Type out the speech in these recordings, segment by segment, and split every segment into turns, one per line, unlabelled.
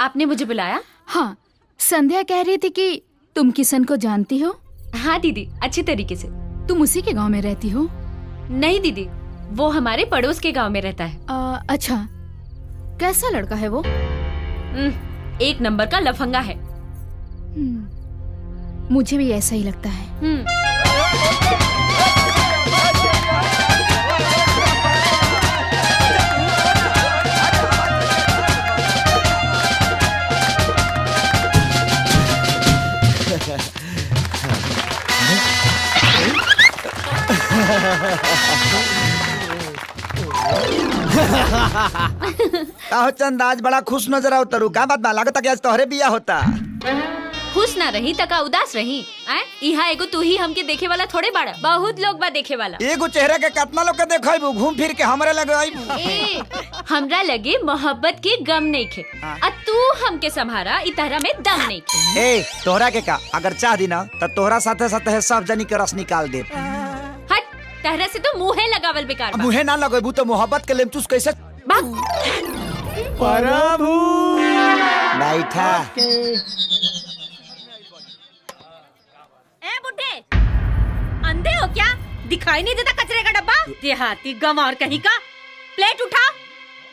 आपने मुझे बुलाया?
हाँ, संध्या कह रही थी कि तुम किशन को जानती हो।
हाँ दीदी, अच्छी तरीके से।
तुम उसी के गांव में रहती हो?
नहीं दीदी, वो हमारे पड़ोस के गांव में रहता है।
अच्छा, कैसा लड़का है वो?
एक नंबर का लफंगा है।
मुझे भी ऐसा ही लगता है।
चंद आज बड़ा खुश नजर आओ तरू। का बात बा? लागत कि आज तोहरे बिया होता।
खुश ना रही तका उदास रही। यहाँ एगो तू ही हमके देखे वाला थोड़े बाड़ा, बहुत लोग बा देखे वाला।
एगो चेहरा के कितना लोग के देखैबू, घूम फिर के हमरे लगे आइबू।
हमरा लगे मोहब्बत के गम नहीं खे, आ तू हमके संभारा इतहरा में दम नहीं खे।
ए तोहरा के का अगर चाह दी ना तो तोहरा साथे साथे सब जनी के रस निकाल दे।
हट, तहरा से तो मुँहे लगावल बेकार बा।
मुहे ना लगेबू तो मोहब्बत के लेमचूस कैसे?
प्रभु
बैठा।
बुड्ढे, अंधे हो क्या? दिखाई नहीं देता कचरे का डब्बा? देहाती गंवार कहीं का। प्लेट उठा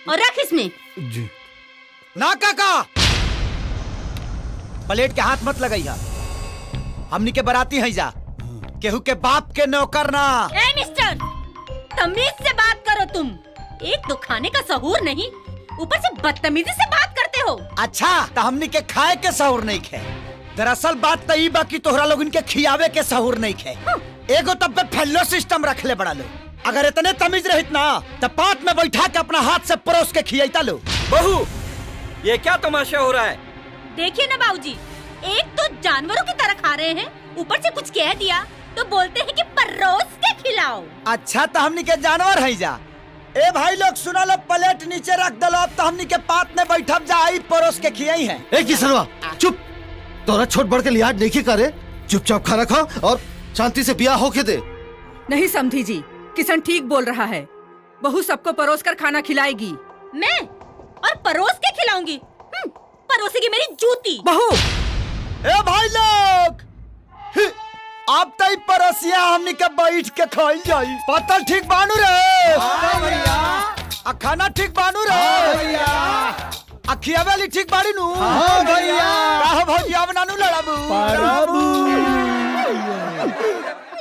और रख इसमें।
जी।
ना काका, प्लेट के हाथ मत लगाइया। हमनी के बराती है जा, केहू के बाप के नौकर ना।
ए मिस्टर, तमीज से बात करो तुम। एक तो खाने का सहूर नहीं, ऊपर से बदतमीजी से बात करते हो।
अच्छा, तो हमनी के खाए के सहूर नहीं खे। दरअसल बात तो ई बा कि तोहरा लोग इनके खियावे के सहूर नहीं खे। एगो तब पे फेलो सिस्टम रख ले बड़ा लो। अगर इतने तमीज रहित ना तो पात में बैठा के अपना हाथ से परोस के खियाइता लो।
बहू, ये क्या तमाशा हो रहा है?
देखिए ना बाबूजी, एक तो जानवरों की तरह खा रहे हैं, ऊपर से कुछ कह दिया तो बोलते हैं कि परोस के खिलाओ।
अच्छा, तो हमनी के जानवर है जा। ए भाई लोग सुना लो, प्लेट नीचे रख दलो। अब तो हमनी के पात में बैठब जा, आई परोस के खियाई है।
ए किसनवा, चुप। तोरा छोट बड़ के लिहाज नहीं करे। चुपचाप खाना खा और शांति से बिया होके दे।
नहीं समझी जी, किशन ठीक बोल रहा है। बहू सबको परोस कर खाना खिलाएगी।
मैं और परोस के खिलाऊंगी? परोसेगी मेरी जूती।
बहू,
ए भाई लोग, अब तई परोसिया हमनी के बैठ के खाई जाई। पतल ठीक बानू रे? आ खाना ठीक बानू रे? आ खियावेली ठीक बाड़ी नु?
हाँ भैया।
काहो भौजिया बनानू लड़ाबू?
प्रभु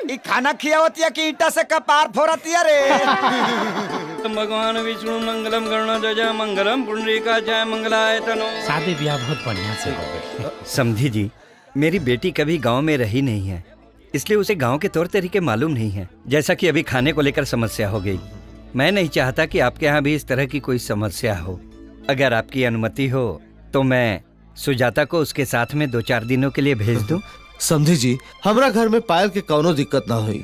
ई खाना खियावतिया की ईटा से कपार फोड़तिया रे।
भगवान विष्णु मंगलम गरुड़ध्वजा मंगलम पुंडरीकाक्षाय मंगलाय तनो।
शादी ब्याह बहुत बढ़िया से हो गई।
समझी जी, मेरी बेटी कभी गांव में रही नहीं है, इसलिए उसे गांव के तौर तरीके मालूम नहीं है। जैसा कि अभी खाने को लेकर समस्या हो गई, मैं नहीं चाहता कि आपके यहाँ भी इस तरह की कोई समस्या हो। अगर आपकी अनुमति हो तो मैं सुजाता को उसके साथ में 2-4 दिनों के लिए भेज दूं।
समझी जी, हमरा घर में पायल के कौनो दिक्कत ना हुई।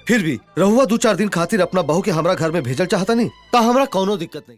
फिर भी रहुआ 2-4 दिन खातिर अपना बहू के हमरा घर में भेजल चाहता नहीं, ता हमरा कौनो दिक्कत नहीं।